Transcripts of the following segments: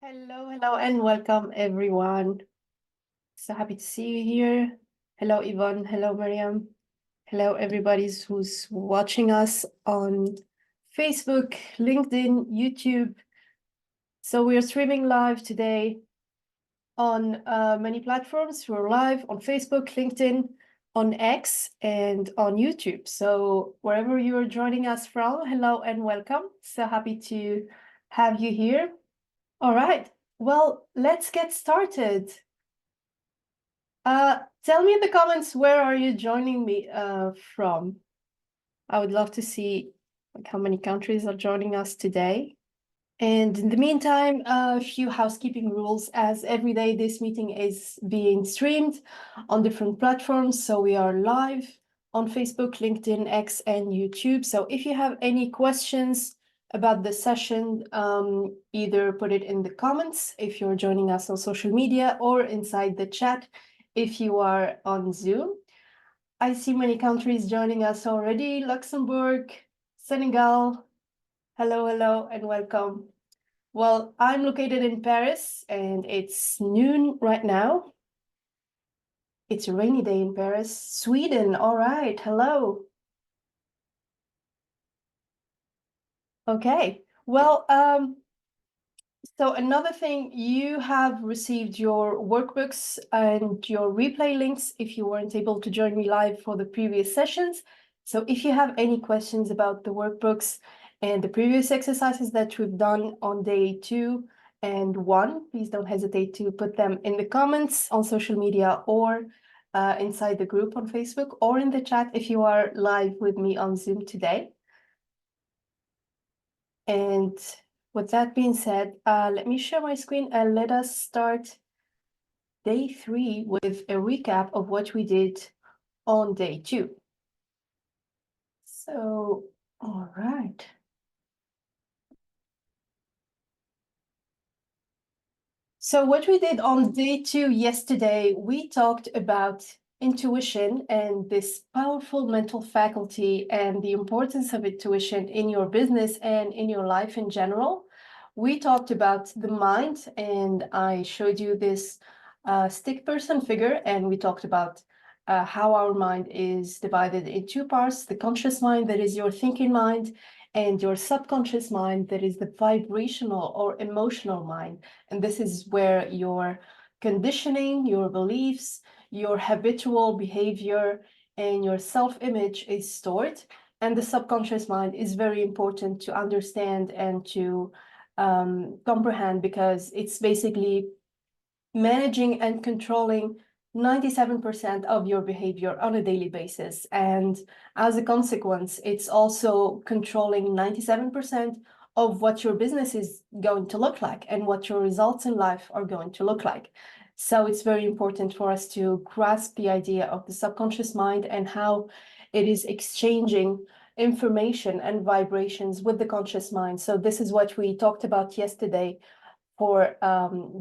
Hello, and welcome everyone. So happy to see you here. Hello, Yvonne. Hello, Mariam. Hello, everybody who's watching us on Facebook, LinkedIn, YouTube. So we are streaming live today on many platforms. We're live on Facebook, LinkedIn, on X, and on YouTube. So wherever you are joining us from, hello and welcome. So happy to have you here. All right. Well, let's get started. Tell me in the comments, where are you joining me from? I would love to see how many countries are joining us today. And in the meantime, a few housekeeping rules. As every day, this meeting is being streamed on different platforms. So we are live on Facebook, LinkedIn, X, and YouTube. So if you have any questions about the session, either put it in the comments if you're joining us on social media, or inside the chat if you are on Zoom. I see many countries joining us already: Luxembourg, Senegal. Hello, and welcome. Well, I'm located in Paris, and it's noon right now. It's a rainy day in Paris. Sweden, all right, hello. Okay, well, so another thing, you have received your workbooks and your replay links if you weren't able to join me live for the previous sessions. So if you have any questions about the workbooks and the previous exercises that we've done on day 2 and 1, please don't hesitate to put them in the comments on social media, or inside the group on Facebook, or in the chat if you are live with me on Zoom today. And with that being said, let me share my screen and let us start day 3 with a recap of what we did on day 2. So, all right. So what we did on day 2 yesterday, we talked about intuition and this powerful mental faculty and the importance of intuition in your business and in your life in general. We talked about the mind, and I showed you this stick person figure, and we talked about how our mind is divided in 2 parts: the conscious mind, that is your thinking mind, and your subconscious mind, that is the vibrational or emotional mind. And this is where your conditioning, your beliefs, your habitual behavior, and your self-image is stored. And the subconscious mind is very important to understand and to comprehend, because it's basically managing and controlling 97% of your behavior on a daily basis. And as a consequence, it's also controlling 97% of what your business is going to look like and what your results in life are going to look like. So it's very important for us to grasp the idea of the subconscious mind and how it is exchanging information and vibrations with the conscious mind. So this is what we talked about yesterday for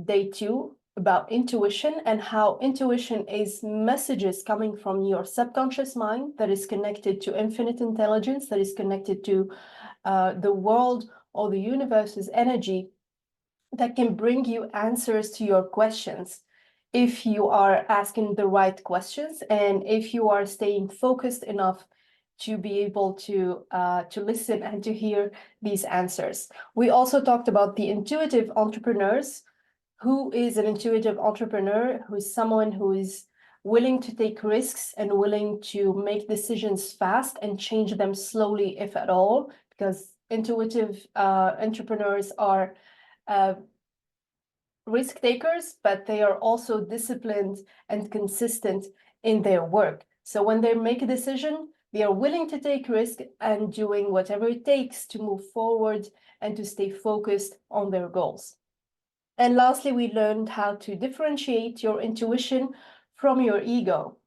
day 2, about intuition, and how intuition is messages coming from your subconscious mind that is connected to infinite intelligence, that is connected to the world or the universe's energy, that can bring you answers to your questions if you are asking the right questions and if you are staying focused enough to be able to listen and to hear these answers. We also talked about the intuitive entrepreneurs. Who is an intuitive entrepreneur? Who is someone who is willing to take risks and willing to make decisions fast and change them slowly, if at all, because intuitive entrepreneurs are risk takers, but they are also disciplined and consistent in their work. So when they make a decision, they are willing to take risk and doing whatever it takes to move forward and to stay focused on their goals. And lastly, we learned how to differentiate your intuition from your ego.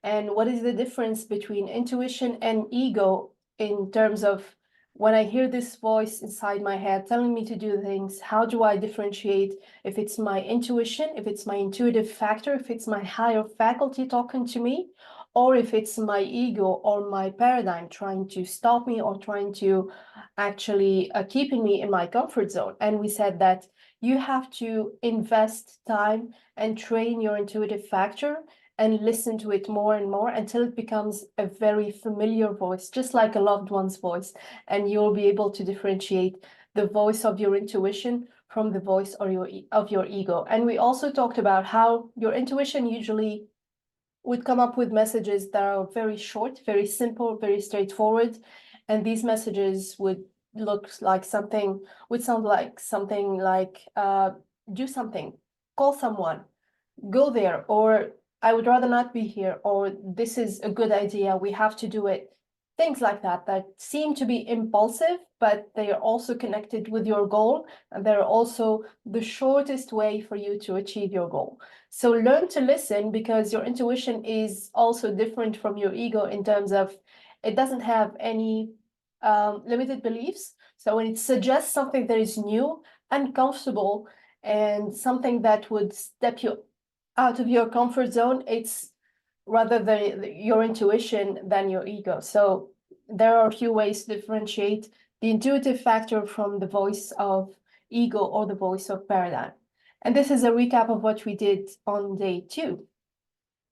And what is the difference between intuition and ego in terms of when I hear this voice inside my head telling me to do things, how do I differentiate if it's my intuition, if it's my intuitive factor, if it's my higher faculty talking to me, or if it's my ego or my paradigm trying to stop me or trying to actually keeping me in my comfort zone. And we said that you have to invest time and train your intuitive factor and listen to it more and more until it becomes a very familiar voice, just like a loved one's voice. And you'll be able to differentiate the voice of your intuition from the voice of your ego. And we also talked about how your intuition usually would come up with messages that are very short, very simple, very straightforward. And these messages would sound like something like, do something, call someone, go there, or I would rather not be here, or this is a good idea, we have to do it. Things like that seem to be impulsive, but they are also connected with your goal, and they're also the shortest way for you to achieve your goal. So learn to listen, because your intuition is also different from your ego in terms of it doesn't have any limited beliefs. So when it suggests something that is new, uncomfortable, and something that would step you out of your comfort zone, it's rather your intuition than your ego. So there are a few ways to differentiate the intuitive factor from the voice of ego or the voice of paradigm. And this is a recap of what we did on day 2.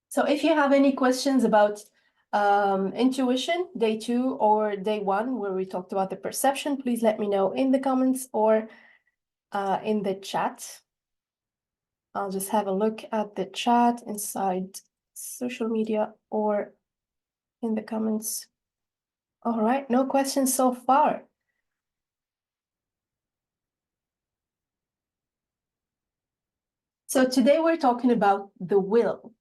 So if you have any questions about intuition, day 2 or day 1, where we talked about the perception, please let me know in the comments or in the chat. I'll just have a look at the chat inside social media or in the comments. All right, no questions so far. So today we're talking about the will.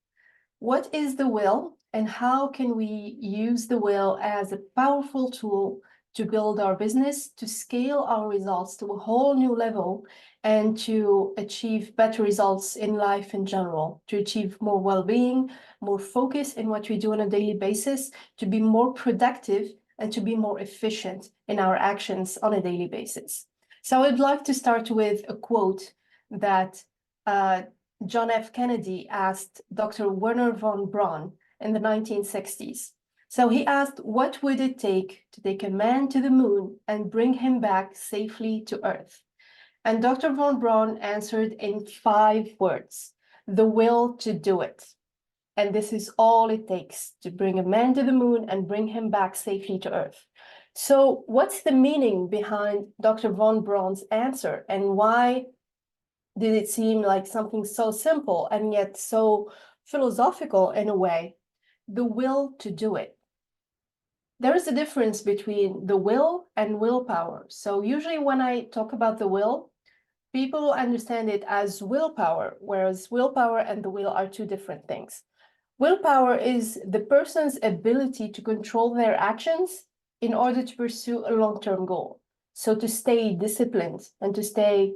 What is the will, and how can we use the will as a powerful tool to build our business, to scale our results to a whole new level, and to achieve better results in life in general, to achieve more well-being, more focus in what we do on a daily basis, to be more productive, and to be more efficient in our actions on a daily basis. So I'd like to start with a quote that John F. Kennedy asked Dr. Wernher von Braun in the 1960s. So he asked, what would it take to take a man to the moon and bring him back safely to Earth? And Dr. von Braun answered in 5 words: the will to do it. And this is all it takes to bring a man to the moon and bring him back safely to Earth. So what's the meaning behind Dr. von Braun's answer, and why did it seem like something so simple and yet so philosophical in a way? The will to do it. There is a difference between the will and willpower. So usually when I talk about the will, people understand it as willpower, whereas willpower and the will are 2 different things. Willpower is the person's ability to control their actions in order to pursue a long-term goal. So to stay disciplined and to stay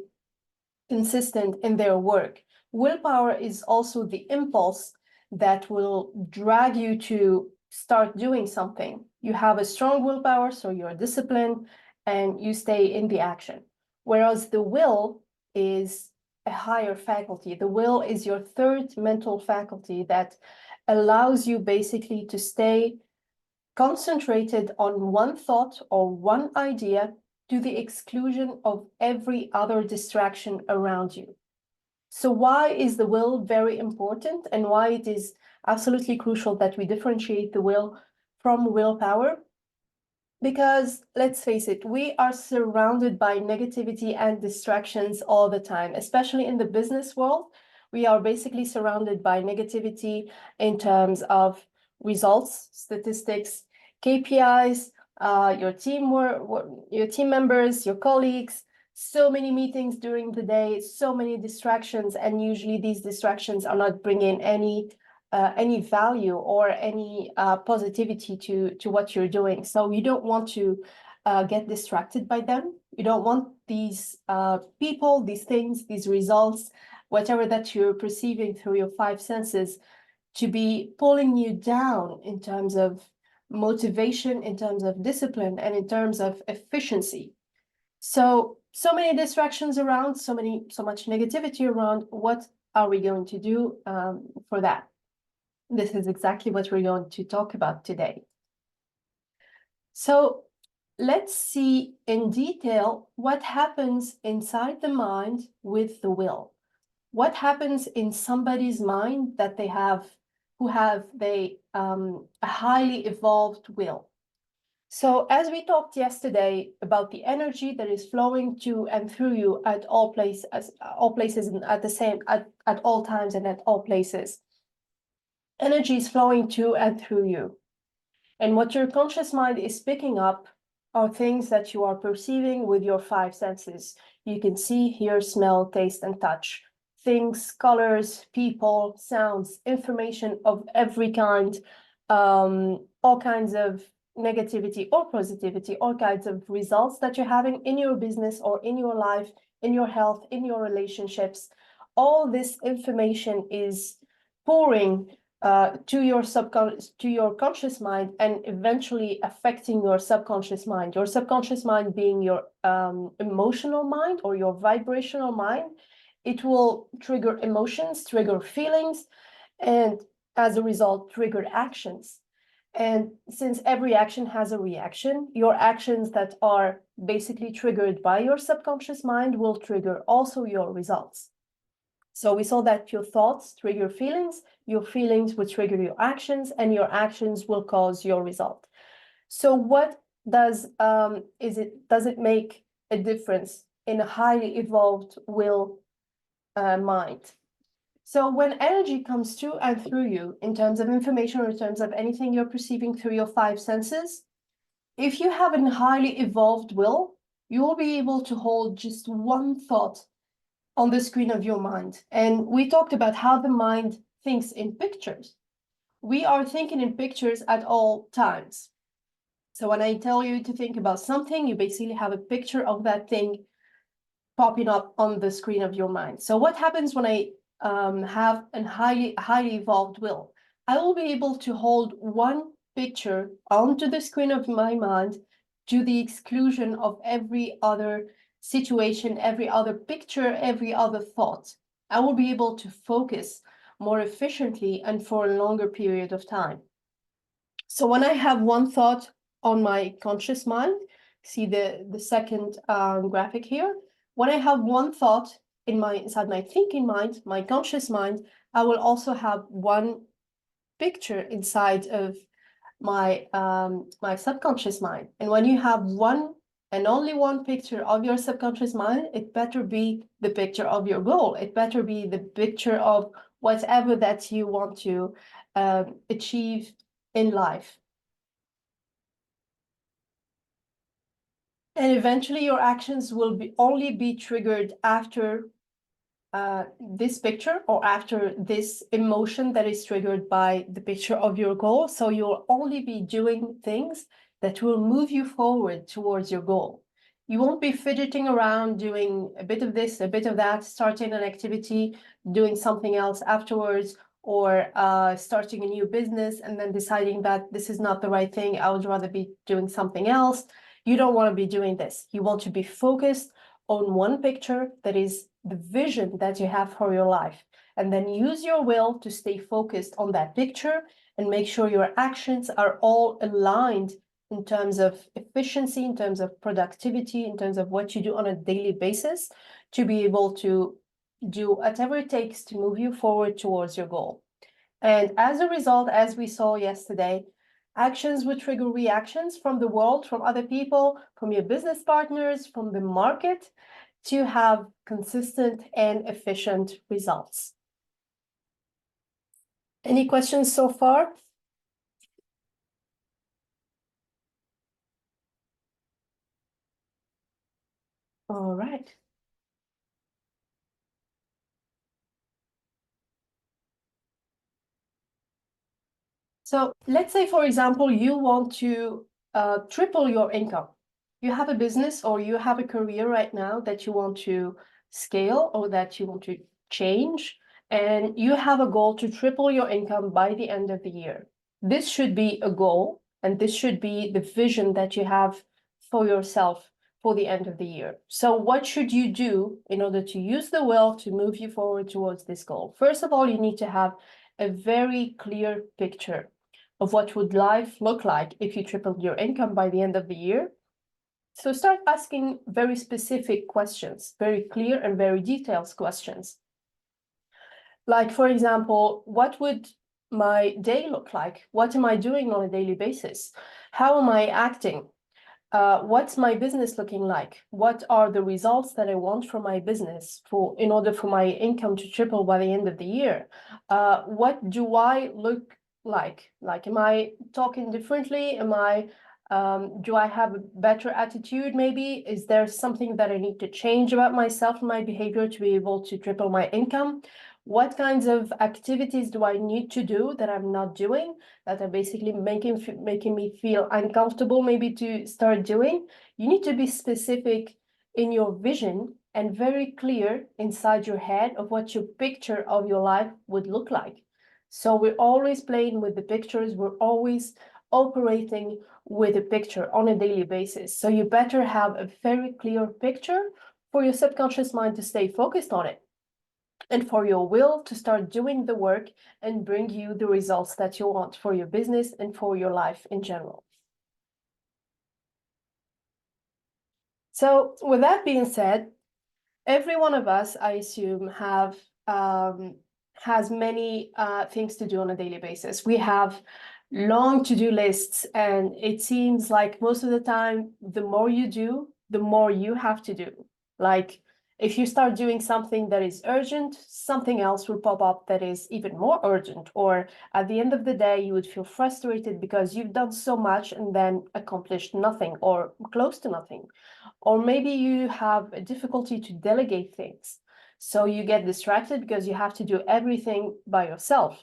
consistent in their work. Willpower is also the impulse that will drag you to start doing something. You have a strong willpower, so you're disciplined and you stay in the action. Whereas the will is a higher faculty. The will is your 3rd mental faculty that allows you basically to stay concentrated on one thought or one idea to the exclusion of every other distraction around you. So why is the will very important, and why it is absolutely crucial that we differentiate the will from willpower? Because let's face it, we are surrounded by negativity and distractions all the time, especially in the business world. We are basically surrounded by negativity in terms of results, statistics, KPIs, your teamwork, your team members, your colleagues, so many meetings during the day, so many distractions, and usually these distractions are not bringing any value or any positivity to what you're doing. So you don't want to get distracted by them. You don't want these people, these things, these results, whatever that you're perceiving through your 5 senses, to be pulling you down in terms of motivation, in terms of discipline, and in terms of efficiency. So many distractions around, so much negativity around. What are we going to do for that? This is exactly what we're going to talk about today. So let's see in detail what happens inside the mind with the will. What happens in somebody's mind that they have, a highly evolved will. So as we talked yesterday about the energy that is flowing to and through you at all places and at all times and at all places. Energy is flowing to and through you. And what your conscious mind is picking up are things that you are perceiving with your five senses. You can see, hear, smell, taste, and touch. Things, colors, people, sounds, information of every kind, all kinds of negativity or positivity, all kinds of results that you're having in your business or in your life, in your health, in your relationships. All this information is pouring to your conscious mind, and eventually affecting your subconscious mind. Your subconscious mind being your emotional mind or your vibrational mind. It will trigger emotions, trigger feelings, and as a result, trigger actions. And since every action has a reaction, your actions that are basically triggered by your subconscious mind will trigger also your results. So we saw that your thoughts trigger feelings, your feelings will trigger your actions, and your actions will cause your result. So what does it make a difference in a highly evolved will mind? So when energy comes to and through you in terms of information or in terms of anything you're perceiving through your five senses, if you have a highly evolved will, you will be able to hold just one thought on the screen of your mind. And we talked about how the mind thinks in pictures. We are thinking in pictures at all times. So when I tell you to think about something, you basically have a picture of that thing popping up on the screen of your mind. So what happens when I have a highly evolved will? I will be able to hold one picture onto the screen of my mind to the exclusion of every other situation, every other picture, every other thought. I will be able to focus more efficiently and for a longer period of time. So when I have one thought on my conscious mind, see the second graphic here. When I have one thought inside my thinking mind, my conscious mind, I will also have one picture inside of my my subconscious mind. And when you have one and only one picture of your subconscious mind, it better be the picture of your goal. It better be the picture of whatever that you want to achieve in life. And eventually your actions will only be triggered after this picture or after this emotion that is triggered by the picture of your goal. So you'll only be doing things that will move you forward towards your goal. You won't be fidgeting around doing a bit of this, a bit of that, starting an activity, doing something else afterwards, or starting a new business and then deciding that this is not the right thing. I would rather be doing something else. You don't want to be doing this. You want to be focused on one picture that is the vision that you have for your life, and then use your will to stay focused on that picture and make sure your actions are all aligned in terms of efficiency, in terms of productivity, in terms of what you do on a daily basis to be able to do whatever it takes to move you forward towards your goal. And as a result, as we saw yesterday, actions would trigger reactions from the world, from other people, from your business partners, from the market, to have consistent and efficient results. Any questions so far? All right. So let's say, for example, you want to triple your income. You have a business or you have a career right now that you want to scale or that you want to change, and you have a goal to triple your income by the end of the year. This should be a goal, and this should be the vision that you have for yourself for the end of the year. So what should you do in order to use the will to move you forward towards this goal? First of all, you need to have a very clear picture of what would life look like if you tripled your income by the end of the year. So start asking very specific questions, very clear and very detailed questions. Like, for example, what would my day look like? What am I doing on a daily basis? How am I acting? What's my business looking like? What are the results that I want from my business in order for my income to triple by the end of the year? What do I look like? Like, am I talking differently? Do I have a better attitude maybe? Is there something that I need to change about myself and my behavior to be able to triple my income? What kinds of activities do I need to do that I'm not doing, that are basically making me feel uncomfortable maybe to start doing? You need to be specific in your vision and very clear inside your head of what your picture of your life would look like. So we're always playing with the pictures, we're always operating with a picture on a daily basis. So you better have a very clear picture for your subconscious mind to stay focused on it, and for your will to start doing the work and bring you the results that you want for your business and for your life in general. So with that being said, every one of us, I assume, has many things to do on a daily basis. We have long to-do lists, and it seems like most of the time, the more you do, the more you have to do. Like, if you start doing something that is urgent, something else will pop up that is even more urgent. Or at the end of the day, you would feel frustrated because you've done so much and then accomplished nothing or close to nothing. Or maybe you have a difficulty to delegate things. So you get distracted because you have to do everything by yourself.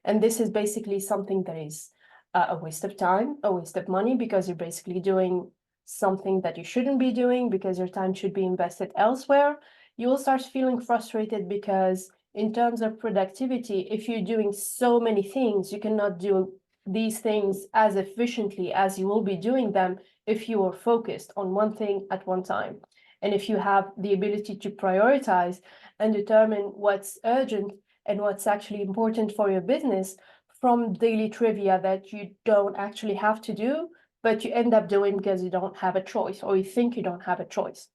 And this is basically something that is a waste of time, a waste of money, because you're basically doing something that you shouldn't be doing because your time should be invested elsewhere. You will start feeling frustrated because in terms of productivity, if you're doing so many things, you cannot do these things as efficiently as you will be doing them if you are focused on one thing at one time. And if you have the ability to prioritize and determine what's urgent and what's actually important for your business from daily trivia that you don't actually have to do, but you end up doing because you don't have a choice, or you think you don't have a choice.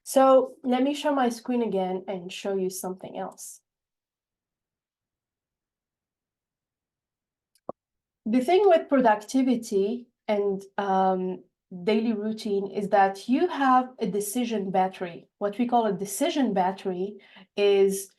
So let me share my screen again and show you something else. The thing with productivity and daily routine is that you have a decision battery. What we call a decision battery is,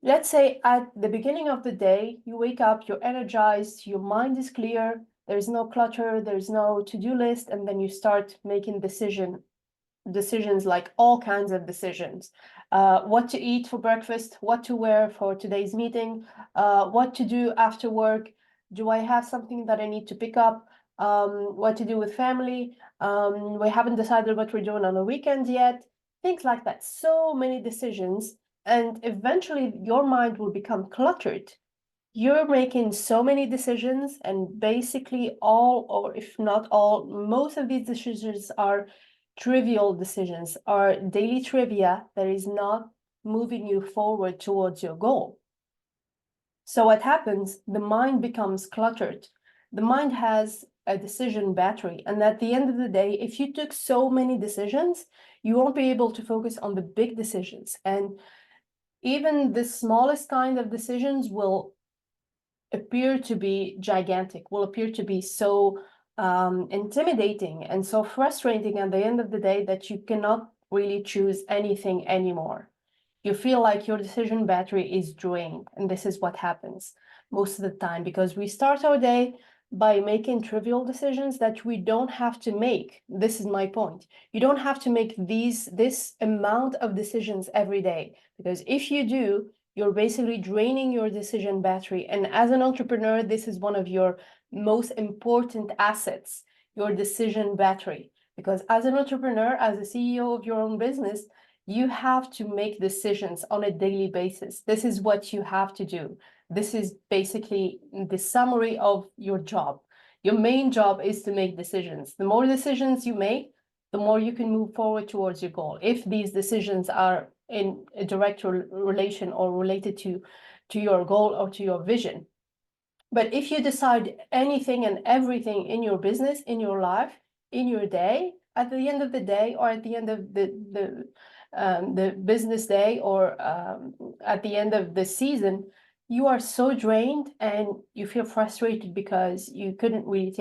let's say at the beginning of the day, you wake up, you're energized, your mind is clear, there's no clutter, there's no to-do list, and then you start making decisions, like all kinds of decisions. What to eat for breakfast, what to wear for today's meeting, what to do after work, do I have something that I need to pick up, what to do with family, we haven't decided what we're doing on the weekend yet, things like that. So many decisions, and eventually your mind will become cluttered. You're making so many decisions, and basically all, or if not all, most of these decisions are trivial decisions, are daily trivia that is not moving you forward towards your goal. So what happens? The mind becomes cluttered. The mind has a decision battery, and at the end of the day, if you took so many decisions, you won't be able to focus on the big decisions. And even the smallest kind of decisions will appear to be gigantic, will appear to be so intimidating and so frustrating at the end of the day that you cannot really choose anything anymore. You feel like your decision battery is drained, and this is what happens most of the time, because we start our day by making trivial decisions that we don't have to make. This is my point. You don't have to make this amount of decisions every day, because if you do, you're basically draining your decision battery. And as an entrepreneur, this is one of your most important assets, your decision battery. Because as an entrepreneur, as a CEO of your own business, you have to make decisions on a daily basis. This is what you have to do. This is basically the summary of your job. Your main job is to make decisions. The more decisions you make, the more you can move forward towards your goal. If these decisions are in a direct relation or related to your goal or to your vision. But if you decide anything and everything in your business, in your life, in your day, at the end of the day, or at the end of the business day, or at the end of the season, you are so drained and you feel frustrated because you couldn't really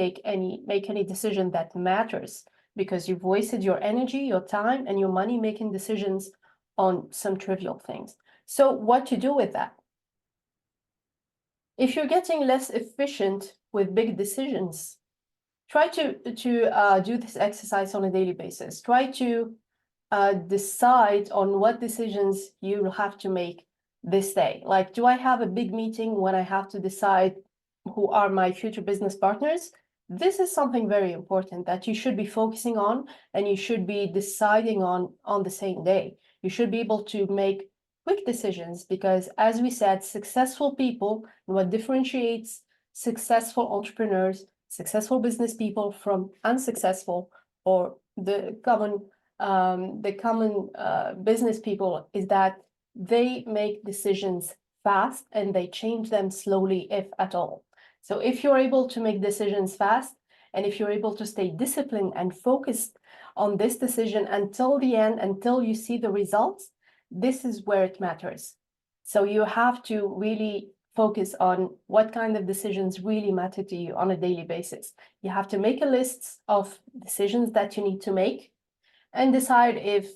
make any decision that matters, because you've wasted your energy, your time, and your money making decisions on some trivial things. So what to do with that? If you're getting less efficient with big decisions, try to do this exercise on a daily basis. Try to decide on what decisions you have to make this day. Like, do I have a big meeting when I have to decide who are my future business partners? This is something very important that you should be focusing on, and you should be deciding on the same day. You should be able to make quick decisions, because as we said, successful people, what differentiates successful entrepreneurs, successful business people from unsuccessful, or the common business people, is that they make decisions fast and they change them slowly, if at all. So if you're able to make decisions fast, and if you're able to stay disciplined and focused on this decision until the end, until you see the results, this is where it matters. So you have to really focus on what kind of decisions really matter to you on a daily basis. You have to make a list of decisions that you need to make, and decide if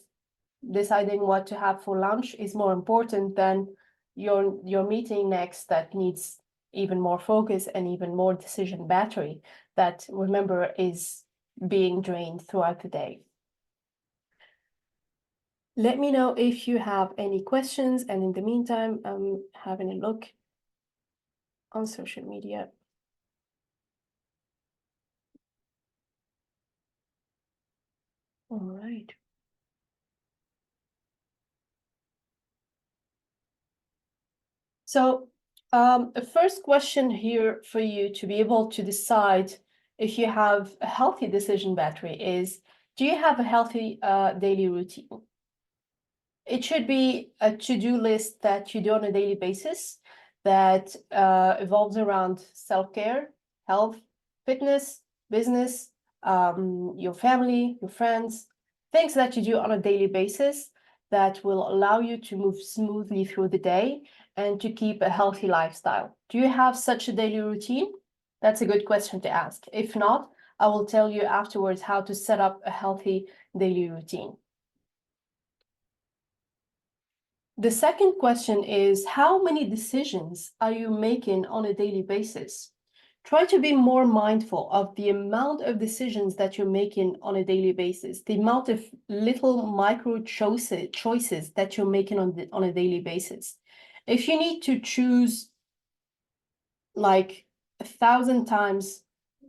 deciding what to have for lunch is more important than your meeting next, that needs even more focus and even more decision battery, that, remember, is being drained throughout the day. Let me know if you have any questions, and in the meantime, I'm having a look on social media. All right. So the first question here for you to be able to decide if you have a healthy decision battery is, do you have a healthy daily routine? It should be a to-do list that you do on a daily basis that evolves around self-care, health, fitness, business, your family, your friends, things that you do on a daily basis that will allow you to move smoothly through the day and to keep a healthy lifestyle. Do you have such a daily routine? That's a good question to ask. If not, I will tell you afterwards how to set up a healthy daily routine. The second question is, how many decisions are you making on a daily basis? Try to be more mindful of the amount of decisions that you're making on a daily basis, the amount of little micro choices that you're making on a daily basis. If you need to choose like 1,000 times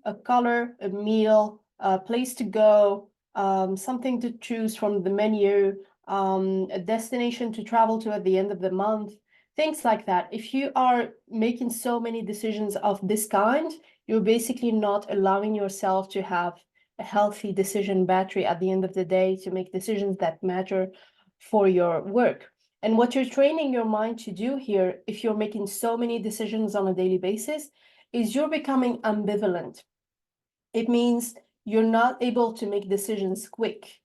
a color, a meal, a place to go, something to choose from the menu, a destination to travel to at the end of the month, things like that. If you are making so many decisions of this kind, you're basically not allowing yourself to have a healthy decision battery at the end of the day to make decisions that matter for your work. And what you're training your mind to do here, if you're making so many decisions on a daily basis, is you're becoming ambivalent. It means you're not able to make decisions quick.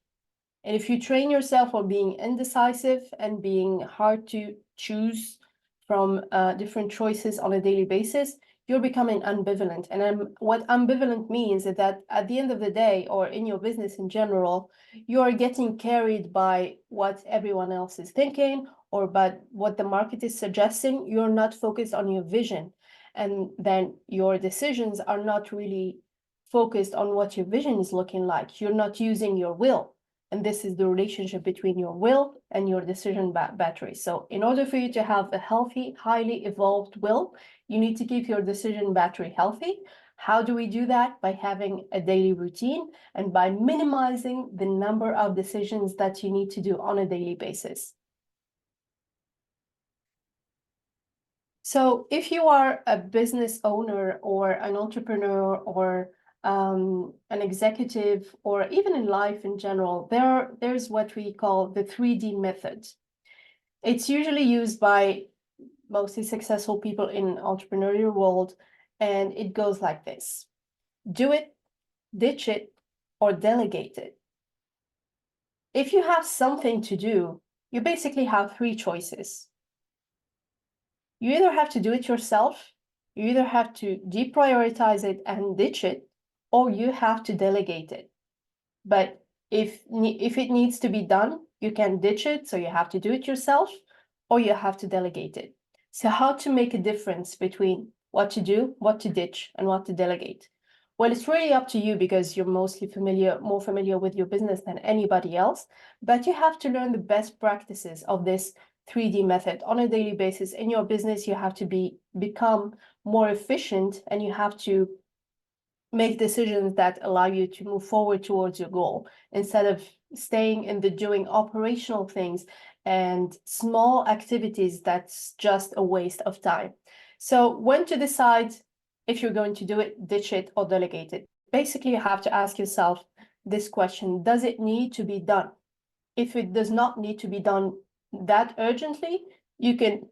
And if you train yourself on being indecisive and being hard to choose from different choices on a daily basis, you're becoming ambivalent. And what ambivalent means is that at the end of the day, or in your business in general, you're getting carried by what everyone else is thinking, or by what the market is suggesting. You're not focused on your vision. And then your decisions are not really focused on what your vision is looking like. You're not using your will. And this is the relationship between your will and your decision battery. So in order for you to have a healthy, highly evolved will, you need to keep your decision battery healthy. How do we do that? By having a daily routine and by minimizing the number of decisions that you need to do on a daily basis. So if you are a business owner or an entrepreneur or an executive, or even in life in general, there's what we call the 3D method. It's usually used by mostly successful people in entrepreneurial world, and it goes like this: do it, ditch it, or delegate it. If you have something to do, you basically have three choices. You either have to do it yourself, you either have to deprioritize it and ditch it, or you have to delegate it. But if it needs to be done, you can ditch it, so you have to do it yourself, or you have to delegate it. So how to make a difference between what to do, what to ditch, and what to delegate? Well, it's really up to you because you're mostly more familiar with your business than anybody else, but you have to learn the best practices of this 3D method on a daily basis. In your business, you have to become more efficient, and you have to make decisions that allow you to move forward towards your goal instead of staying in the doing operational things and small activities that's just a waste of time. So when to decide if you're going to do it, ditch it, or delegate it? Basically, you have to ask yourself this question: does it need to be done? If it does not need to be done that urgently, you can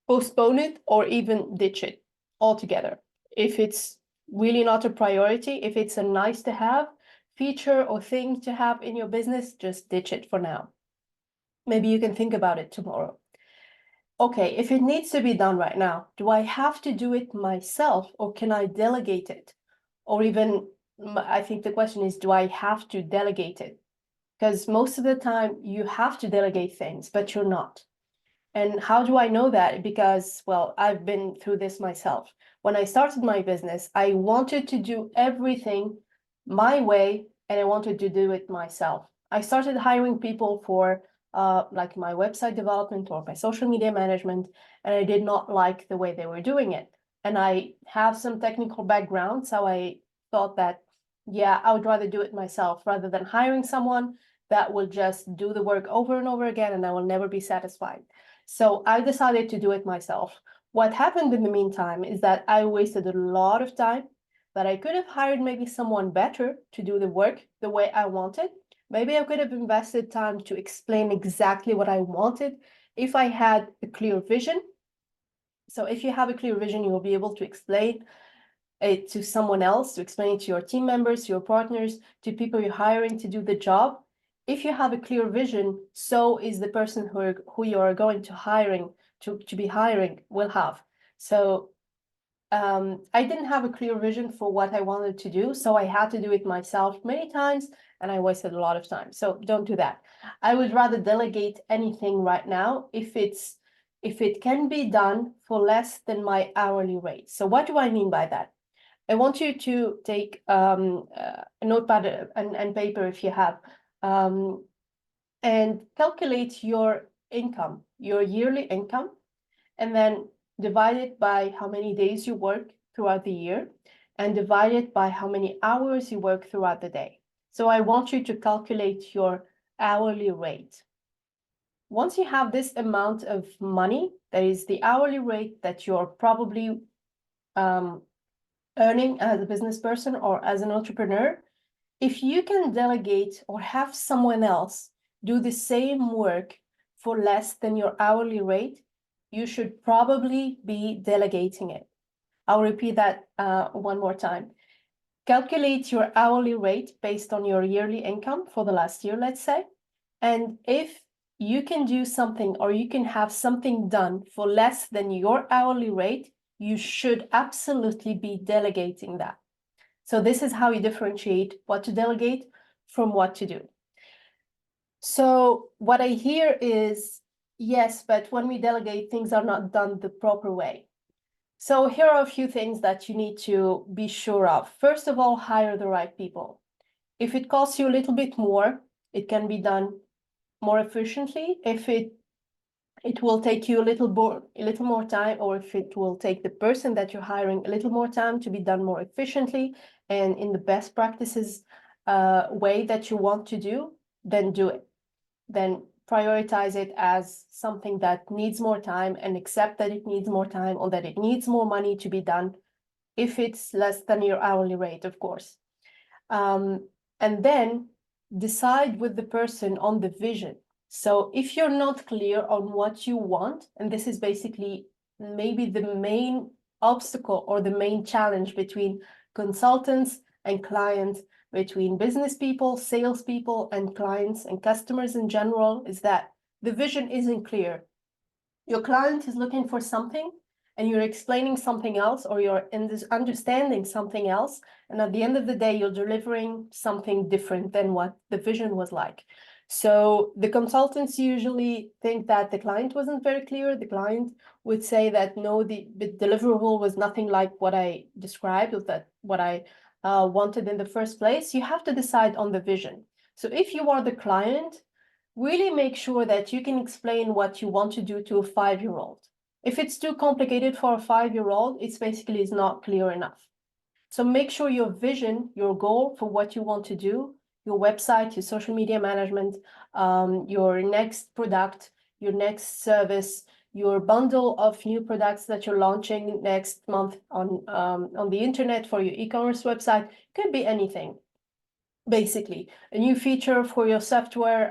postpone it or even ditch it altogether. If it's really not a priority, if it's a nice to have feature or thing to have in your business, just ditch it for now. Maybe you can think about it tomorrow. Okay, if it needs to be done right now, do I have to do it myself or can I delegate it? Or even, I think the question is, do I have to delegate it? Because most of the time you have to delegate things, but you're not. And how do I know that? Because, well, I've been through this myself. When I started my business, I wanted to do everything my way, and I wanted to do it myself. I started hiring people for like my website development or my social media management, and I did not like the way they were doing it. And I have some technical background, so I thought that, yeah, I would rather do it myself rather than hiring someone that will just do the work over and over again, and I will never be satisfied. So I decided to do it myself. What happened in the meantime is that I wasted a lot of time that I could have hired maybe someone better to do the work the way I wanted. Maybe I could have invested time to explain exactly what I wanted if I had a clear vision. So if you have a clear vision, you will be able to explain it to someone else, to explain it to your team members, your partners, to people you're hiring to do the job. If you have a clear vision, so is the person who you are going to be hiring will have. So I didn't have a clear vision for what I wanted to do, so I had to do it myself many times, and I wasted a lot of time. So don't do that. I would rather delegate anything right now if it can be done for less than my hourly rate. So what do I mean by that? I want you to take a notepad and paper if you have, and calculate your income, your yearly income, and then divide it by how many days you work throughout the year, and divide it by how many hours you work throughout the day. So I want you to calculate your hourly rate. Once you have this amount of money, that is the hourly rate that you're probably earning as a business person or as an entrepreneur, if you can delegate or have someone else do the same work for less than your hourly rate, you should probably be delegating it. I'll repeat that one more time. Calculate your hourly rate based on your yearly income for the last year, let's say. And if you can do something or you can have something done for less than your hourly rate, you should absolutely be delegating that. So this is how you differentiate what to delegate from what to do. So what I hear is, yes, but when we delegate, things are not done the proper way. So here are a few things that you need to be sure of. First of all, hire the right people. If it costs you a little bit more, it can be done more efficiently. If it will take you a little more time, or if it will take the person that you're hiring a little more time to be done more efficiently and in the best practices way that you want to do, then do it. Then prioritize it as something that needs more time and accept that it needs more time or that it needs more money to be done if it's less than your hourly rate, of course. And then decide with the person on the vision. So if you're not clear on what you want, and this is basically maybe the main obstacle or the main challenge between consultants and clients, between business people, salespeople, and clients and customers in general is that the vision isn't clear. Your client is looking for something and you're explaining something else, or you're understanding something else. And at the end of the day, you're delivering something different than what the vision was like. So the consultants usually think that the client wasn't very clear. The client would say that, no, the deliverable was nothing like what I described, or that what I wanted in the first place. You have to decide on the vision. So if you are the client, really make sure that you can explain what you want to do to a 5-year-old. If it's too complicated for a 5-year-old, it's basically is not clear enough. So make sure your vision, your goal for what you want to do, your website, your social media management, your next product, your next service, your bundle of new products that you're launching next month on the internet for your e-commerce website, could be anything. Basically, a new feature for your software,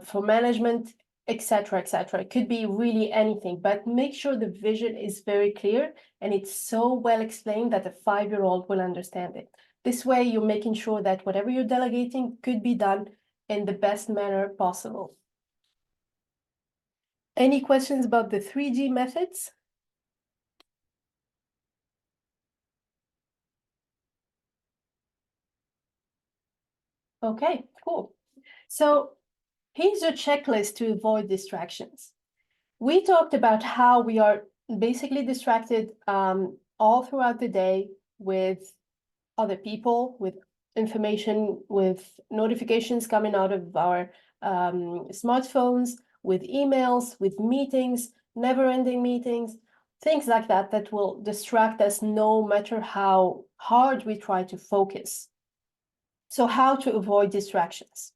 for management, etc., etc. It could be really anything, but make sure the vision is very clear and it's so well explained that a 5-year-old will understand it. This way, you're making sure that whatever you're delegating could be done in the best manner possible. Any questions about the 3G methods? Okay, cool. So here's your checklist to avoid distractions. We talked about how we are basically distracted all throughout the day with other people, with information, with notifications coming out of our smartphones, with emails, with meetings, never-ending meetings, things like that, that will distract us no matter how hard we try to focus. So how to avoid distractions?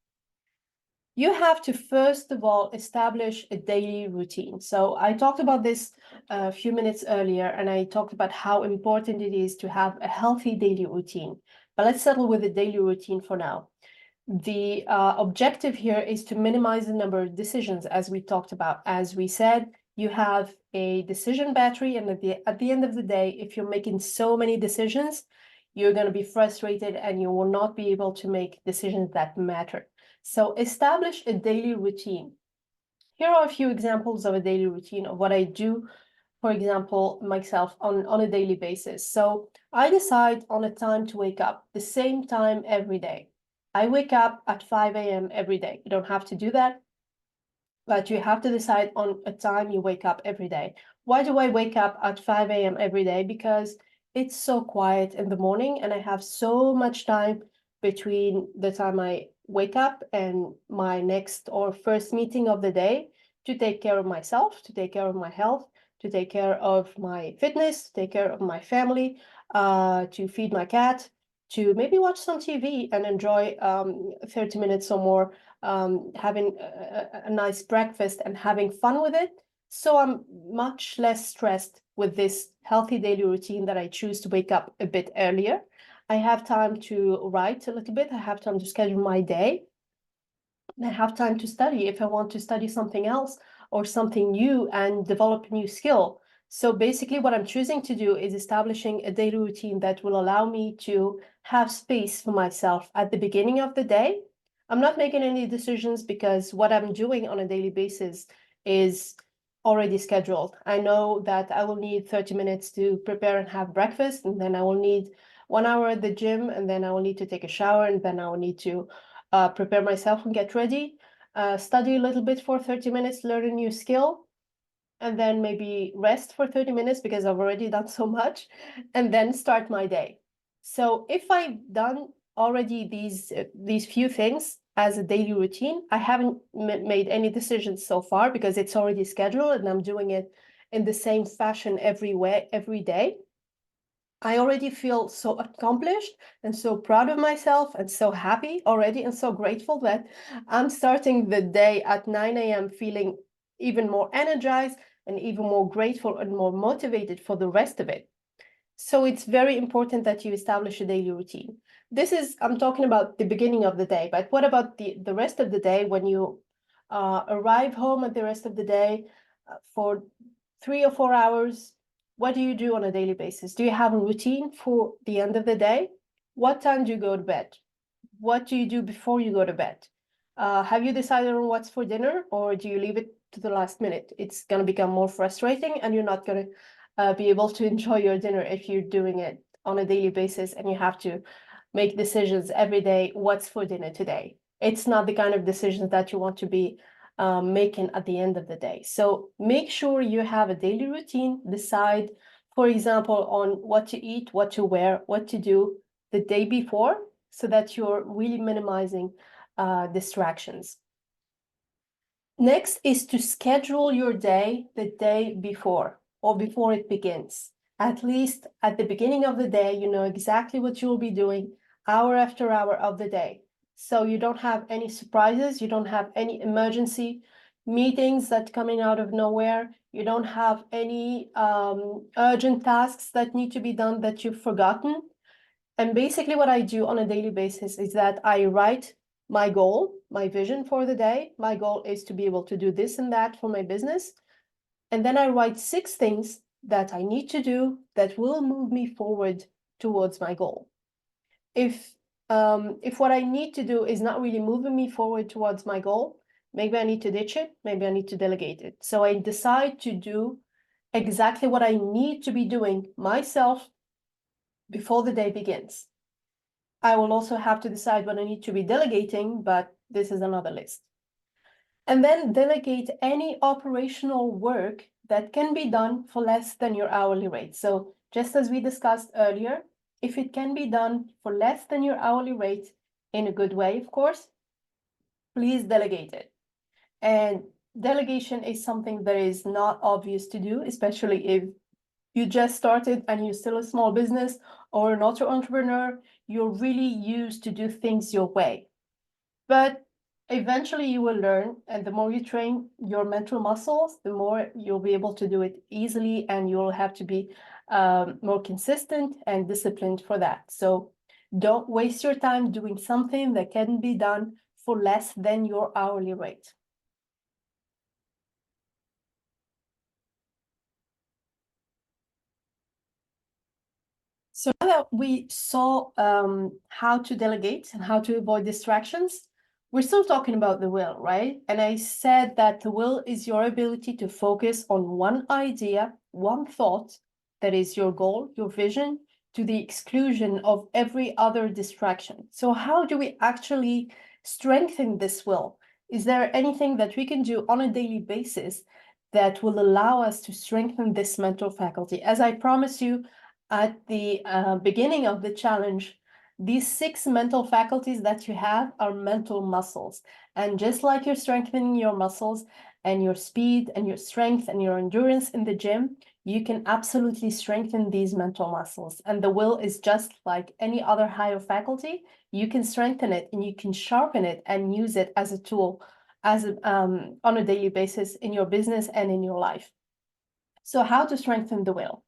You have to, first of all, establish a daily routine. So I talked about this a few minutes earlier, and I talked about how important it is to have a healthy daily routine. But let's settle with the daily routine for now. The objective here is to minimize the number of decisions, as we talked about. As we said, you have a decision battery, and at the end of the day, if you're making so many decisions, you're going to be frustrated and you will not be able to make decisions that matter. So establish a daily routine. Here are a few examples of a daily routine of what I do, for example, myself on a daily basis. So I decide on a time to wake up, the same time every day. I wake up at 5 a.m. every day. You don't have to do that, but you have to decide on a time you wake up every day. Why do I wake up at 5 a.m. every day? Because it's so quiet in the morning and I have so much time between the time I wake up and my next or first meeting of the day to take care of myself, to take care of my health, to take care of my fitness, to take care of my family, to feed my cat, to maybe watch some TV and enjoy 30 minutes or more, having a nice breakfast and having fun with it. So I'm much less stressed with this healthy daily routine that I choose to wake up a bit earlier. I have time to write a little bit. I have time to schedule my day. And I have time to study if I want to study something else or something new and develop a new skill. So basically what I'm choosing to do is establishing a daily routine that will allow me to have space for myself at the beginning of the day. I'm not making any decisions because what I'm doing on a daily basis is already scheduled. I know that I will need 30 minutes to prepare and have breakfast, and then I will need 1 hour at the gym, and then I will need to take a shower, and then I will need to prepare myself and get ready, study a little bit for 30 minutes, learn a new skill, and then maybe rest for 30 minutes because I've already done so much, and then start my day. So if I've done already these few things as a daily routine, I haven't made any decisions so far because it's already scheduled and I'm doing it in the same fashion every day. I already feel so accomplished and so proud of myself and so happy already and so grateful that I'm starting the day at 9 a.m. feeling even more energized and even more grateful and more motivated for the rest of it. So it's very important that you establish a daily routine. I'm talking about the beginning of the day, but what about the rest of the day when you arrive home at the rest of the day for 3 or 4 hours? What do you do on a daily basis? Do you have a routine for the end of the day? What time do you go to bed? What do you do before you go to bed? Have you decided on what's for dinner, or do you leave it to the last minute? It's going to become more frustrating, and you're not going to be able to enjoy your dinner if you're doing it on a daily basis and you have to make decisions every day. What's for dinner today? It's not the kind of decisions that you want to be making at the end of the day. So make sure you have a daily routine. Decide, for example, on what to eat, what to wear, what to do the day before, so that you're really minimizing distractions. Next is to schedule your day the day before or before it begins. At least at the beginning of the day, you know exactly what you'll be doing hour after hour of the day. So you don't have any surprises, you don't have any emergency meetings that coming out of nowhere, you don't have any urgent tasks that need to be done that you've forgotten. And basically what I do on a daily basis is that I write my goal, my vision for the day. My goal is to be able to do this and that for my business. And then I write 6 things that I need to do that will move me forward towards my goal. If what I need to do is not really moving me forward towards my goal, maybe I need to ditch it, maybe I need to delegate it. So I decide to do exactly what I need to be doing myself before the day begins. I will also have to decide what I need to be delegating, but this is another list. And then delegate any operational work that can be done for less than your hourly rate. So just as we discussed earlier, if it can be done for less than your hourly rate, in a good way, of course, please delegate it. And delegation is something that is not obvious to do, especially if you just started and you're still a small business or an auto entrepreneur. You're really used to do things your way. But eventually you will learn, and the more you train your mental muscles, the more you'll be able to do it easily, and you'll have to be more consistent and disciplined for that. So don't waste your time doing something that can be done for less than your hourly rate. So now that we saw how to delegate and how to avoid distractions, we're still talking about the will, right? And I said that the will is your ability to focus on one idea, one thought that is your goal, your vision, to the exclusion of every other distraction. So how do we actually strengthen this will? Is there anything that we can do on a daily basis that will allow us to strengthen this mental faculty? As I promise you, at the beginning of the challenge, these 6 mental faculties that you have are mental muscles. And just like you're strengthening your muscles and your speed and your strength and your endurance in the gym, you can absolutely strengthen these mental muscles. And the will is just like any other higher faculty. You can strengthen it and you can sharpen it and use it as a tool as on a daily basis in your business and in your life. So how to strengthen the will?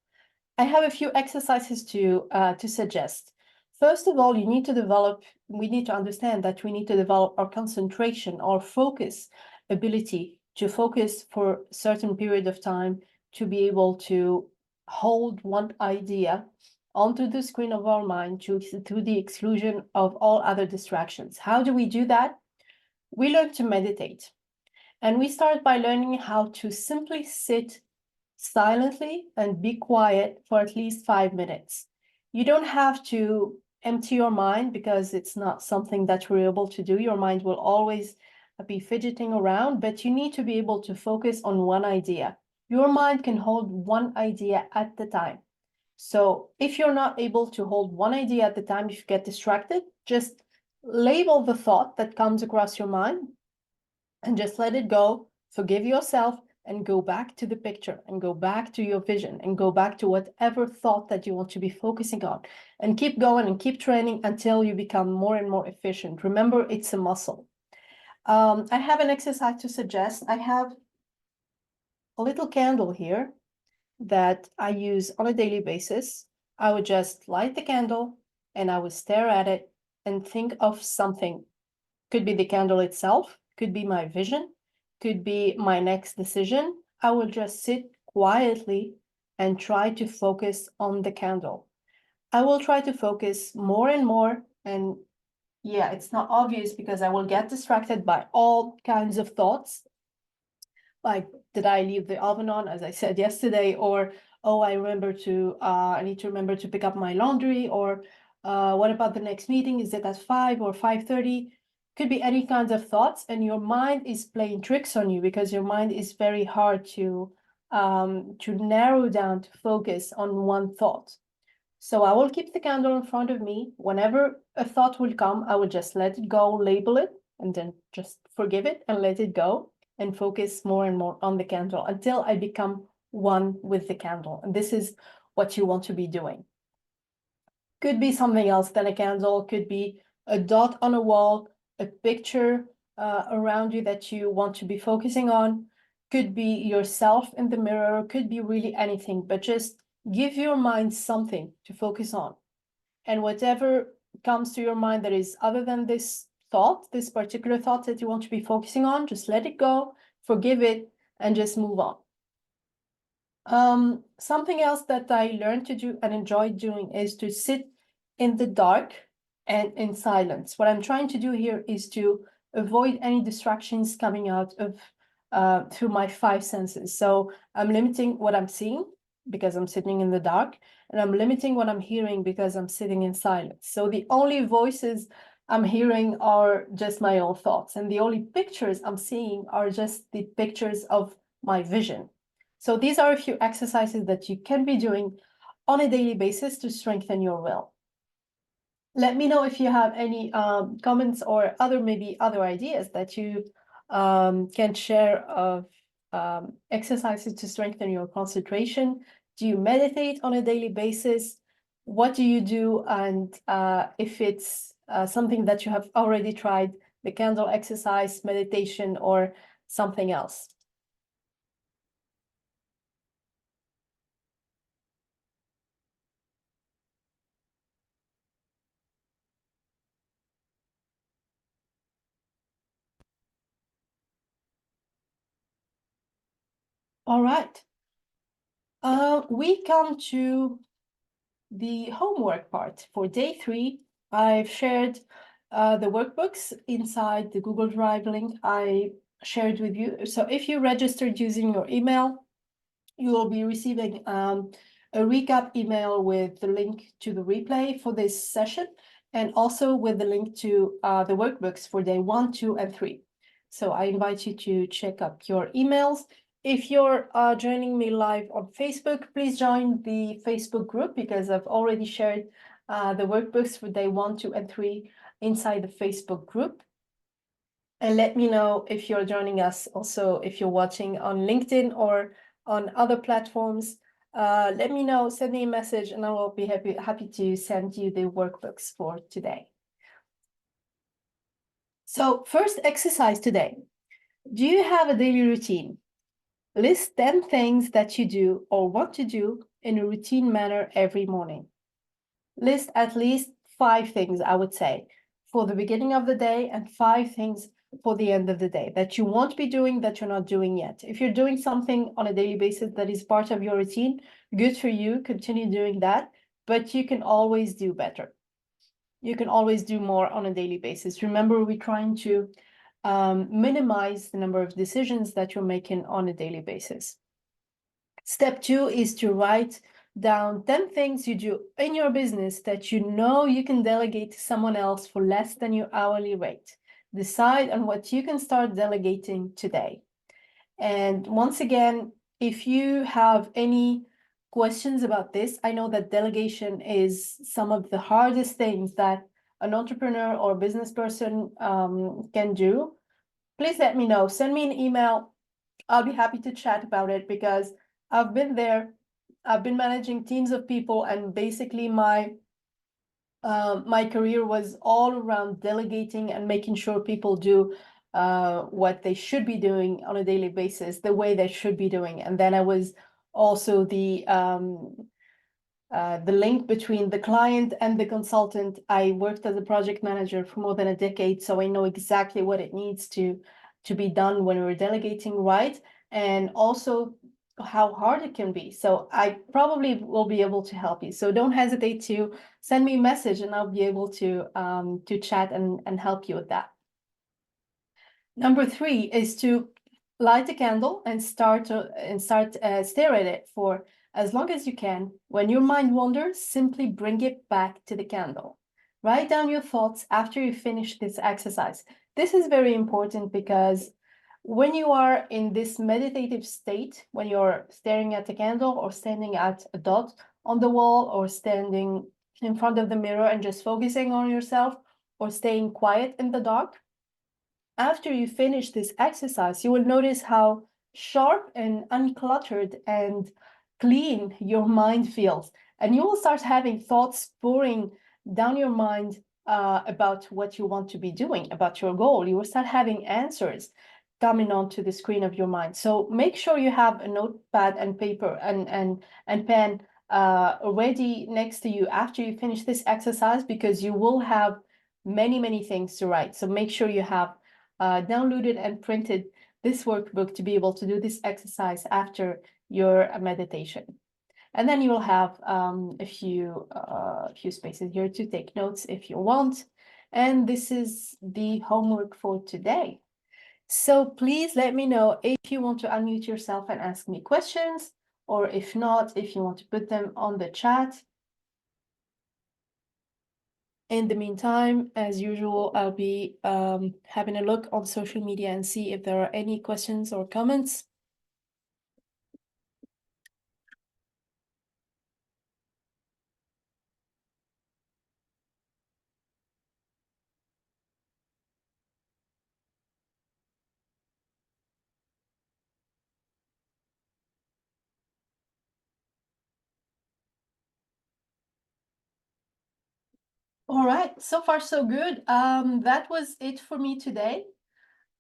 I have a few exercises to suggest. First of all, we need to understand that we need to develop our concentration, our focus ability to focus for a certain period of time, to be able to hold one idea onto the screen of our mind to the exclusion of all other distractions. How do we do that? We learn to meditate. And we start by learning how to simply sit silently and be quiet for at least 5 minutes. You don't have to empty your mind because it's not something that we're able to do. Your mind will always be fidgeting around, but you need to be able to focus on one idea. Your mind can hold one idea at the time. So if you're not able to hold one idea at the time, if you get distracted, just label the thought that comes across your mind and just let it go. Forgive yourself and go back to the picture and go back to your vision and go back to whatever thought that you want to be focusing on, and keep going and keep training until you become more and more efficient. Remember, it's a muscle. I have an exercise to suggest. I have a little candle here that I use on a daily basis. I would just light the candle and I would stare at it and think of something. Could be the candle itself, could be my vision, could be my next decision. I will just sit quietly and try to focus on the candle. I will try to focus more and more. And yeah, it's not obvious because I will get distracted by all kinds of thoughts. Like, did I leave the oven on, as I said yesterday? Or, oh, I need to remember to pick up my laundry. Or what about the next meeting? Is it at 5 or 5:30? Could be any kinds of thoughts. And your mind is playing tricks on you because your mind is very hard to narrow down, to focus on one thought. So I will keep the candle in front of me. Whenever a thought will come, I will just let it go, label it, and then just forgive it and let it go and focus more and more on the candle until I become one with the candle. And this is what you want to be doing. Could be something else than a candle, could be a dot on a wall, a picture around you that you want to be focusing on, could be yourself in the mirror, could be really anything, but just give your mind something to focus on. And whatever comes to your mind that is other than this thought, this particular thought that you want to be focusing on, just let it go, forgive it, and just move on. Something else that I learned to do and enjoyed doing is to sit in the dark and in silence. What I'm trying to do here is to avoid any distractions coming out of through my five senses. So I'm limiting what I'm seeing because I'm sitting in the dark, and I'm limiting what I'm hearing because I'm sitting in silence. So the only voices I'm hearing are just my own thoughts, and the only pictures I'm seeing are just the pictures of my vision. So these are a few exercises that you can be doing on a daily basis to strengthen your will. Let me know if you have any comments or maybe other ideas that you can share of exercises to strengthen your concentration. Do you meditate on a daily basis? What do you do? And if it's something that you have already tried, the candle exercise, meditation, or something else. All right. We come to the homework part. For day 3, I've shared the workbooks inside the Google Drive link I shared with you. So if you registered using your email, you will be receiving a recap email with the link to the replay for this session, and also with the link to the workbooks for day 1, 2, and 3. So I invite you to check up your emails. If you're joining me live on Facebook, please join the Facebook group because I've already shared the workbooks for day 1, 2, and 3 inside the Facebook group. And let me know if you're joining us also, if you're watching on LinkedIn or on other platforms. Let me know, send me a message, and I will be happy to send you the workbooks for today. So first exercise today. Do you have a daily routine? List 10 things that you do or want to do in a routine manner every morning. List at least 5 things, I would say, for the beginning of the day, and 5 things for the end of the day that you won't be doing that you're not doing yet. If you're doing something on a daily basis that is part of your routine, good for you, continue doing that, but you can always do better. You can always do more on a daily basis. Remember, we're trying to minimize the number of decisions that you're making on a daily basis. Step 2 is to write down 10 things you do in your business that you know you can delegate to someone else for less than your hourly rate. Decide on what you can start delegating today. And once again, if you have any questions about this, I know that delegation is some of the hardest things that an entrepreneur or business person can do. Please let me know. Send me an email. I'll be happy to chat about it because I've been there. I've been managing teams of people, and basically my career was all around delegating and making sure people do what they should be doing on a daily basis, the way they should be doing. And then I was also the link between the client and the consultant. I worked as a project manager for more than a decade, so I know exactly what it needs to be done when we're delegating right. And also how hard it can be. So I probably will be able to help you. So don't hesitate to send me a message, and I'll be able to chat and help you with that. Number 3 is to light a candle and start stare at it for as long as you can. When your mind wanders, simply bring it back to the candle. Write down your thoughts after you finish this exercise. This is very important because when you are in this meditative state, when you're staring at the candle or standing at a dot on the wall or standing in front of the mirror and just focusing on yourself or staying quiet in the dark, after you finish this exercise, you will notice how sharp and uncluttered and clean your mind feels. And you will start having thoughts pouring down your mind about what you want to be doing, about your goal. You will start having answers coming onto the screen of your mind. So make sure you have a notepad and paper and pen ready next to you after you finish this exercise, because you will have many things to write. So make sure you have downloaded and printed this workbook to be able to do this exercise after your meditation. And then you will have a few spaces here to take notes if you want. And this is the homework for today. So please let me know if you want to unmute yourself and ask me questions, or if not, if you want to put them on the chat. In the meantime, as usual, I'll be having a look on social media and see if there are any questions or comments. All right, so far so good. That was it for me today.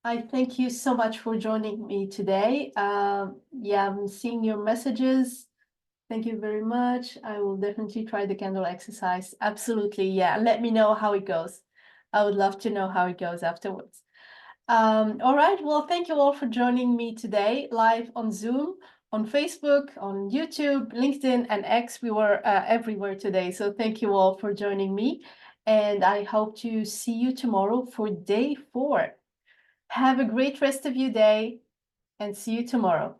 I thank you so much for joining me today. Yeah, I'm seeing your messages. Thank you very much. I will definitely try the candle exercise. Absolutely, yeah. Let me know how it goes. I would love to know how it goes afterwards. All right, well, thank you all for joining me today live on Zoom, on Facebook, on YouTube, LinkedIn, and X. We were everywhere today, so thank you all for joining me. And I hope to see you tomorrow for day 4. Have a great rest of your day, and see you tomorrow.